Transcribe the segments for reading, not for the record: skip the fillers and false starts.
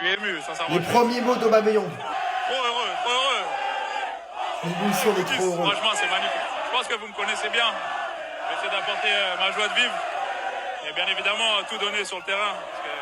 suis ému, sincèrement. Les premiers mots d'Aubameyang. Trop heureux, trop heureux. L'émotion est trop heureux. Franchement, c'est magnifique. Je pense que vous me connaissez bien. J'essaie d'apporter ma joie de vivre. Et bien évidemment, tout donner sur le terrain. Parce que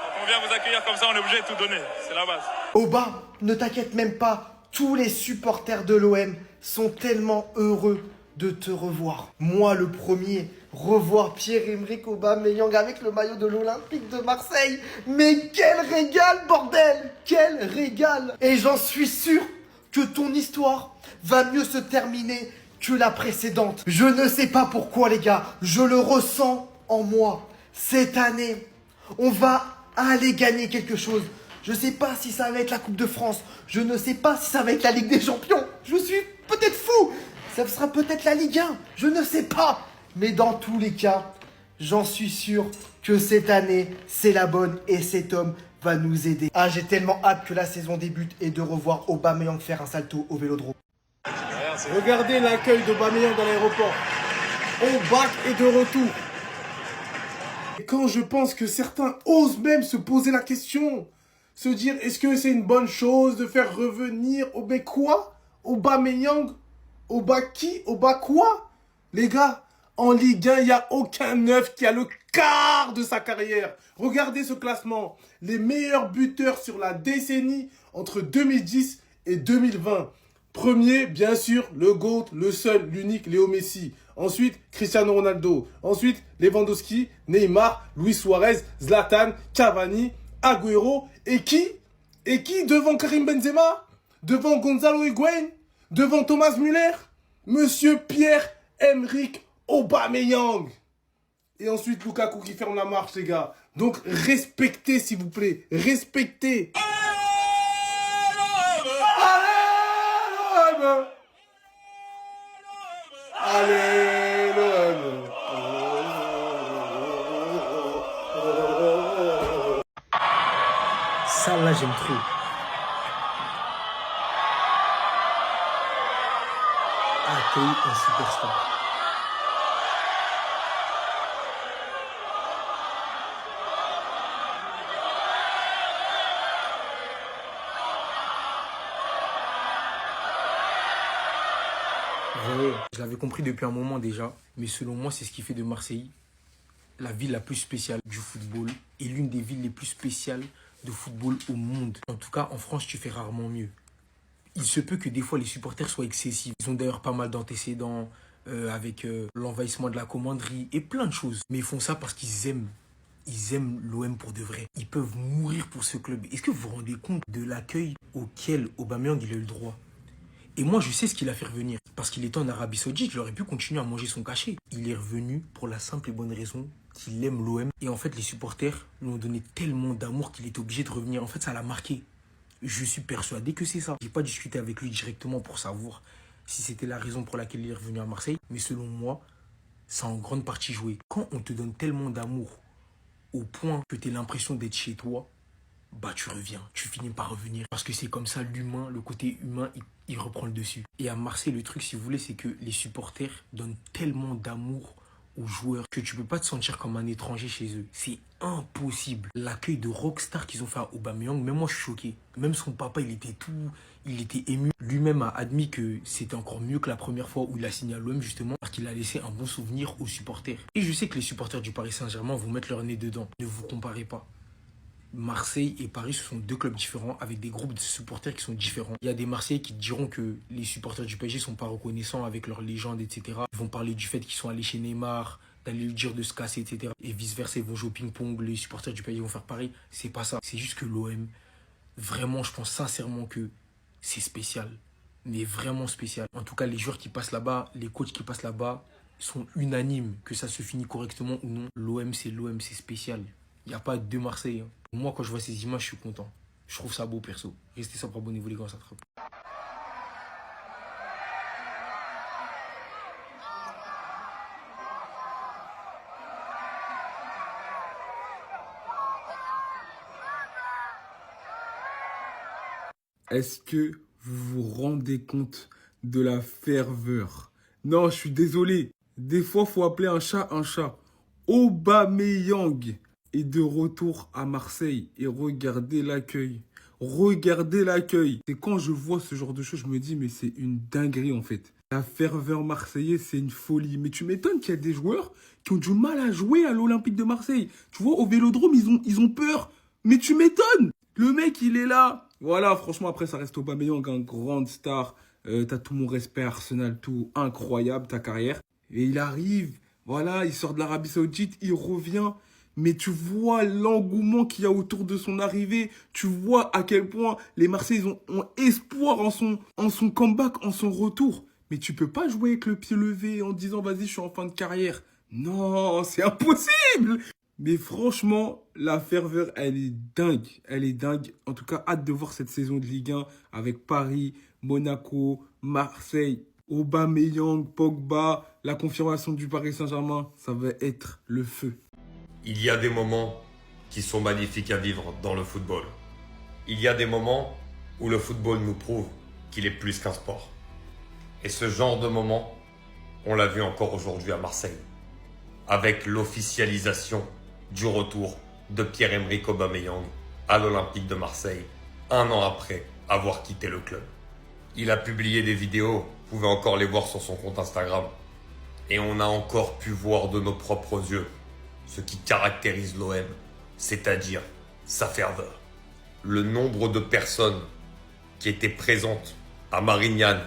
quand on vient vous accueillir comme ça, on est obligé de tout donner. C'est la base. Auba, ne t'inquiète même pas. Tous les supporters de l'OM sont tellement heureux de te revoir. Moi, le premier, revoir Pierre-Emerick Aubameyang avec le maillot de l'Olympique de Marseille. Mais quel régal, bordel! Quel régal! Et j'en suis sûr que ton histoire va mieux se terminer que la précédente. Je ne sais pas pourquoi, les gars. Je le ressens en moi. Cette année, on va aller gagner quelque chose. Je ne sais pas si ça va être la Coupe de France. Je ne sais pas si ça va être la Ligue des Champions. Je suis peut-être fou. Ça sera peut-être la Ligue 1. Je ne sais pas. Mais dans tous les cas, j'en suis sûr que cette année, c'est la bonne et cet homme va nous aider. Ah, j'ai tellement hâte que la saison débute et de revoir Aubameyang faire un salto au Vélodrome. Regardez l'accueil d'Aubameyang dans l'aéroport. Obac est de retour. Et quand je pense que certains osent même se poser la question, se dire est-ce que c'est une bonne chose de faire revenir Aubameyang, Oba qui, Oba quoi? Les gars, en Ligue 1, il n'y a aucun neuf qui a le quart de sa carrière. Regardez ce classement. Les meilleurs buteurs sur la décennie entre 2010 et 2020. Premier, bien sûr, le GOAT, le seul, l'unique, Léo Messi. Ensuite, Cristiano Ronaldo. Ensuite, Lewandowski, Neymar, Luis Suarez, Zlatan, Cavani, Agüero. Et qui devant Karim Benzema? Devant Gonzalo Higuaín? Devant Thomas Müller? Monsieur Pierre-Emerick Aubameyang. Et ensuite, Lukaku qui ferme la marche, les gars. Donc, respectez, s'il vous plaît. Respectez. Allez, l'OM. Ça, là, j'aime trop. Accueillir un superstar. Je l'avais compris depuis un moment déjà, mais selon moi, c'est ce qui fait de Marseille la ville la plus spéciale du football et l'une des villes les plus spéciales de football au monde. En tout cas, en France, tu fais rarement mieux. Il se peut que des fois, les supporters soient excessifs. Ils ont d'ailleurs pas mal d'antécédents avec l'envahissement de la commanderie et plein de choses. Mais ils font ça parce qu'ils aiment. Ils aiment l'OM pour de vrai. Ils peuvent mourir pour ce club. Est-ce que vous vous rendez compte de l'accueil auquel Aubameyang il a eu le droit? Et moi, je sais ce qu'il a fait revenir. Parce qu'il était en Arabie Saoudite, il aurait pu continuer à manger son cachet. Il est revenu pour la simple et bonne raison qu'il aime l'OM. Et en fait, les supporters lui ont donné tellement d'amour qu'il était obligé de revenir. En fait, ça l'a marqué. Je suis persuadé que c'est ça. J'ai pas discuté avec lui directement pour savoir si c'était la raison pour laquelle il est revenu à Marseille. Mais selon moi, ça a en grande partie joué. Quand on te donne tellement d'amour au point que tu as l'impression d'être chez toi, bah tu reviens, tu finis par revenir. Parce que c'est comme ça, l'humain, le côté humain, il reprend le dessus. Et à Marseille, le truc, si vous voulez, c'est que les supporters donnent tellement d'amour aux joueurs que tu peux pas te sentir comme un étranger chez eux. C'est impossible. L'accueil de rockstar qu'ils ont fait à Aubameyang, même moi je suis choqué. Même son papa, il était ému. Lui-même a admis que c'était encore mieux que la première fois où il a signé à l'OM justement parce qu'il a laissé un bon souvenir aux supporters. Et je sais que les supporters du Paris Saint-Germain vont mettre leur nez dedans. Ne vous comparez pas. Marseille et Paris, ce sont deux clubs différents avec des groupes de supporters qui sont différents. Il y a des Marseillais qui diront que les supporters du PSG ne sont pas reconnaissants avec leur légende, etc. Ils vont parler du fait qu'ils sont allés chez Neymar, d'aller lui dire de se casser, etc. Et vice-versa, ils vont jouer au ping-pong, les supporters du PSG vont faire pareil. C'est pas ça. C'est juste que l'OM, vraiment, je pense sincèrement que c'est spécial. Mais vraiment spécial. En tout cas, les joueurs qui passent là-bas, les coachs qui passent là-bas, sont unanimes, que ça se finit correctement ou non. L'OM, c'est spécial. Il n'y a pas deux Marseillais. Hein. Moi, quand je vois ces images, je suis content. Je trouve ça beau, perso. Restez sobre, abonnez-vous les gars, ça attrape. Est-ce que vous vous rendez compte de la ferveur? Non, je suis désolé. Des fois, faut appeler un chat un chat. Aubameyang est de retour à Marseille. Et regardez l'accueil. Regardez l'accueil. Et quand je vois ce genre de choses, je me dis, mais c'est une dinguerie en fait. La ferveur marseillaise, c'est une folie. Mais tu m'étonnes qu'il y a des joueurs qui ont du mal à jouer à l'Olympique de Marseille. Tu vois, au Vélodrome, ils ont peur. Mais tu m'étonnes. Le mec, il est là. Voilà, franchement, après, ça reste Aubameyang, un grande star. T'as tout mon respect, Arsenal, tout incroyable, ta carrière. Et il arrive, voilà, il sort de l'Arabie Saoudite, il revient. Mais tu vois l'engouement qu'il y a autour de son arrivée. Tu vois à quel point les Marseillais ont espoir en son comeback, en son retour. Mais tu peux pas jouer avec le pied levé en disant, vas-y, je suis en fin de carrière. Non, c'est impossible. Mais franchement, la ferveur, elle est dingue. Elle est dingue. En tout cas, hâte de voir cette saison de Ligue 1 avec Paris, Monaco, Marseille, Aubameyang, Pogba, la confirmation du Paris Saint-Germain. Ça va être le feu. Il y a des moments qui sont magnifiques à vivre dans le football. Il y a des moments où le football nous prouve qu'il est plus qu'un sport. Et ce genre de moment, on l'a vu encore aujourd'hui à Marseille, avec l'officialisation du retour de Pierre-Emerick Aubameyang à l'Olympique de Marseille, 1 an après avoir quitté le club. Il a publié des vidéos, vous pouvez encore les voir sur son compte Instagram. Et on a encore pu voir de nos propres yeux ce qui caractérise l'OM, c'est-à-dire sa ferveur. Le nombre de personnes qui étaient présentes à Marignane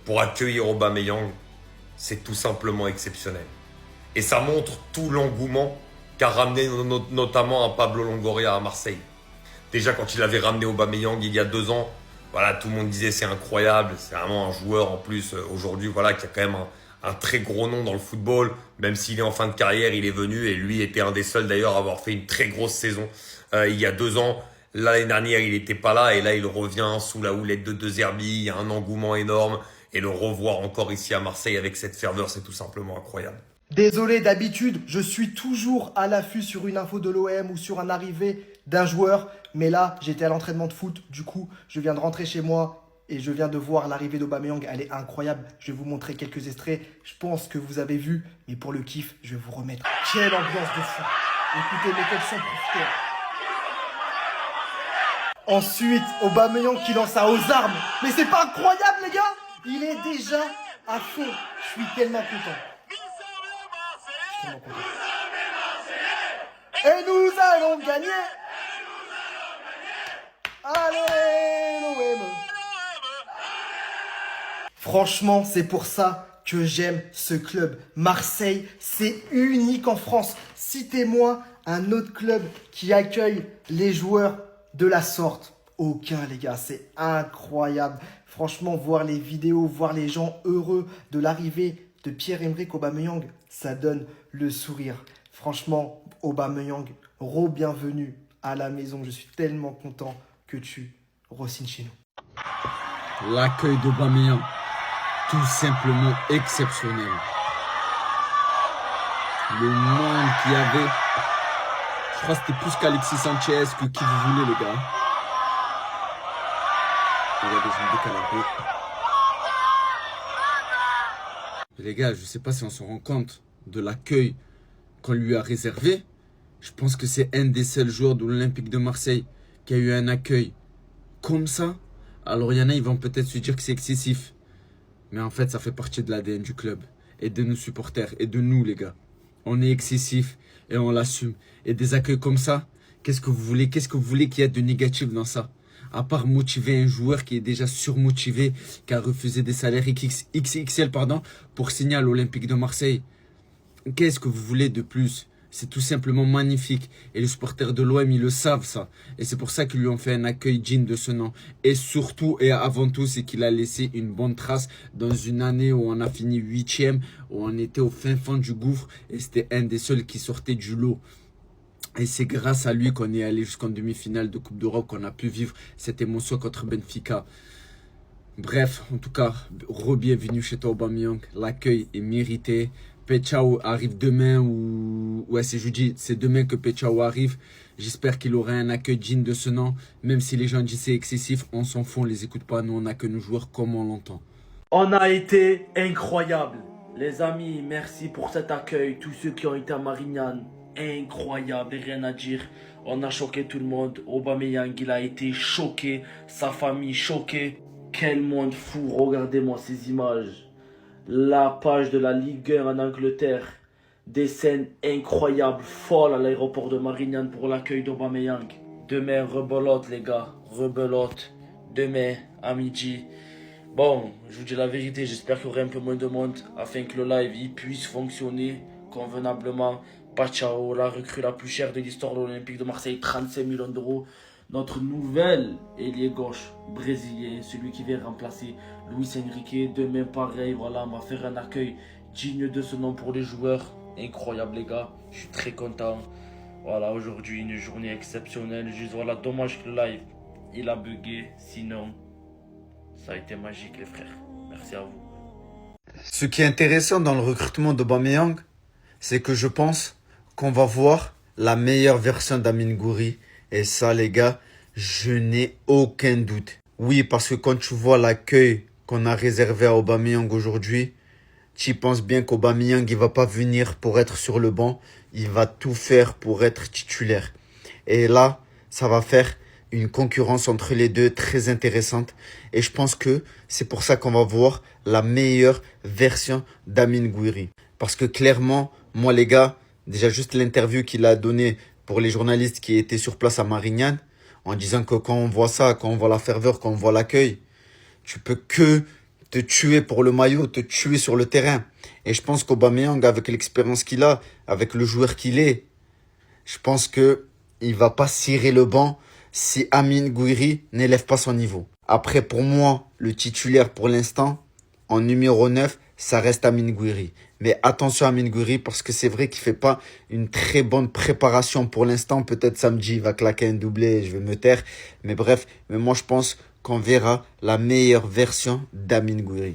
pour accueillir Aubameyang, c'est tout simplement exceptionnel. Et ça montre tout l'engouement qu'a ramené notamment un Pablo Longoria à Marseille. Déjà quand il avait ramené Aubameyang il y a 2 ans, voilà, tout le monde disait c'est incroyable, c'est vraiment un joueur en plus aujourd'hui voilà, qui a quand même un très gros nom dans le football. Même s'il est en fin de carrière, il est venu et lui était un des seuls d'ailleurs à avoir fait une très grosse saison il y a 2 ans. L'année dernière, il n'était pas là et là, il revient sous la houlette de De Zerbi. Il y a un engouement énorme et le revoir encore ici à Marseille avec cette ferveur, c'est tout simplement incroyable. Désolé, d'habitude, je suis toujours à l'affût sur une info de l'OM ou sur un arrivé d'un joueur. Mais là, j'étais à l'entraînement de foot. Du coup, je viens de rentrer chez moi et je viens de voir l'arrivée d'Aubameyang. Elle est incroyable. Je vais vous montrer quelques extraits. Je pense que vous avez vu. Mais pour le kiff, je vais vous remettre. Quelle ambiance de fou. Écoutez, mettez le son profiteurs. Ensuite, Aubameyang qui lance ça aux armes. Mais c'est pas incroyable, les gars? Il est déjà à fond. Je suis tellement content. Et nous allons gagner. Allez, l'OM. Franchement, c'est pour ça que j'aime ce club. Marseille, c'est unique en France. Citez-moi un autre club qui accueille les joueurs de la sorte. Aucun, les gars, c'est incroyable. Franchement, voir les vidéos, voir les gens heureux de l'arrivée de Pierre-Emerick Aubameyang, ça donne le sourire. Franchement, Aubameyang, re-bienvenue à la maison. Je suis tellement content que tu re-signes chez nous. L'accueil d'Aubameyang, tout simplement exceptionnel. Le monde qu'il y avait, je crois que c'était plus qu'Alexis Sanchez que qui vous voulez, les gars. Regardez, je me décale un peu. Les gars, je sais pas si on se rend compte de l'accueil qu'on lui a réservé. Je pense que c'est un des seuls joueurs de l'Olympique de Marseille qui a eu un accueil comme ça. Alors il y en a, ils vont peut-être se dire que c'est excessif. Mais en fait, ça fait partie de l'ADN du club et de nos supporters et de nous, les gars. On est excessif et on l'assume. Et des accueils comme ça, qu'est-ce que vous voulez qu'il y ait de négatif dans ça? À part motiver un joueur qui est déjà surmotivé, qui a refusé des salaires XXL pour signer à l'Olympique de Marseille. Qu'est-ce que vous voulez de plus? C'est tout simplement magnifique. Et les supporters de l'OM, ils le savent ça. Et c'est pour ça qu'ils lui ont fait un accueil digne de ce nom. Et surtout et avant tout, c'est qu'il a laissé une bonne trace dans une année où on a fini 8e, où on était au fin fond du gouffre. Et c'était un des seuls qui sortait du lot. Et c'est grâce à lui qu'on est allé jusqu'en demi-finale de Coupe d'Europe, qu'on a pu vivre cette émotion contre Benfica. Bref, en tout cas, re-bienvenue chez toi Aubameyang. L'accueil est mérité. Pechao arrive demain ou... Ouais, c'est jeudi, c'est demain que Pechao arrive. J'espère qu'il aura un accueil digne de ce nom. Même si les gens disent c'est excessif, on s'en fout, on les écoute pas. Nous, on n'a que nos joueurs comme on l'entend. On a été incroyable. Les amis, merci pour cet accueil. Tous ceux qui ont été à Marignane, incroyable, et rien à dire. On a choqué tout le monde. Aubameyang, il a été choqué. Sa famille choquée. Quel monde fou. Regardez-moi ces images. La page de la Ligue 1 en Angleterre. Des scènes incroyables, folles à l'aéroport de Marignane pour l'accueil d'Aubameyang. Demain, rebelote les gars. Rebelote. Demain, à midi. Bon, je vous dis la vérité, j'espère qu'il y aura un peu moins de monde afin que le live il puisse fonctionner convenablement. Pachao, la recrue la plus chère de l'histoire de l'Olympique de Marseille, 35 millions d'euros. Notre nouvel ailier gauche brésilien, celui qui vient remplacer Luis Enrique. Demain, pareil, voilà, on va faire un accueil digne de ce nom pour les joueurs. Incroyable, les gars, je suis très content. Voilà, aujourd'hui, une journée exceptionnelle. Juste, voilà, dommage que le live, il a bugué. Sinon, ça a été magique, les frères. Merci à vous. Ce qui est intéressant dans le recrutement d'Aubameyang, c'est que je pense qu'on va voir la meilleure version d'Amine Gouiri. Et ça, les gars, je n'ai aucun doute. Oui, parce que quand tu vois l'accueil qu'on a réservé à Aubameyang aujourd'hui, tu penses bien qu'Aubameyang, il va pas venir pour être sur le banc. Il va tout faire pour être titulaire. Et là, ça va faire une concurrence entre les deux très intéressante. Et je pense que c'est pour ça qu'on va voir la meilleure version d'Amine Gouiri. Parce que clairement, moi les gars, déjà juste l'interview qu'il a donnée pour les journalistes qui étaient sur place à Marignane, en disant que quand on voit ça, quand on voit la ferveur, quand on voit l'accueil, tu peux que te tuer pour le maillot, te tuer sur le terrain. Et je pense qu'Aubameyang, avec l'expérience qu'il a, avec le joueur qu'il est, je pense que il va pas cirer le banc si Amine Gouiri n'élève pas son niveau. Après, pour moi, le titulaire pour l'instant, en numéro 9, ça reste Amine Gouiri. Mais attention à Amine Gouiri parce que c'est vrai qu'il fait pas une très bonne préparation pour l'instant. Peut-être samedi, il va claquer un doublé et je vais me taire. Mais bref, moi je pense qu'on verra la meilleure version d'Amine Gouiri.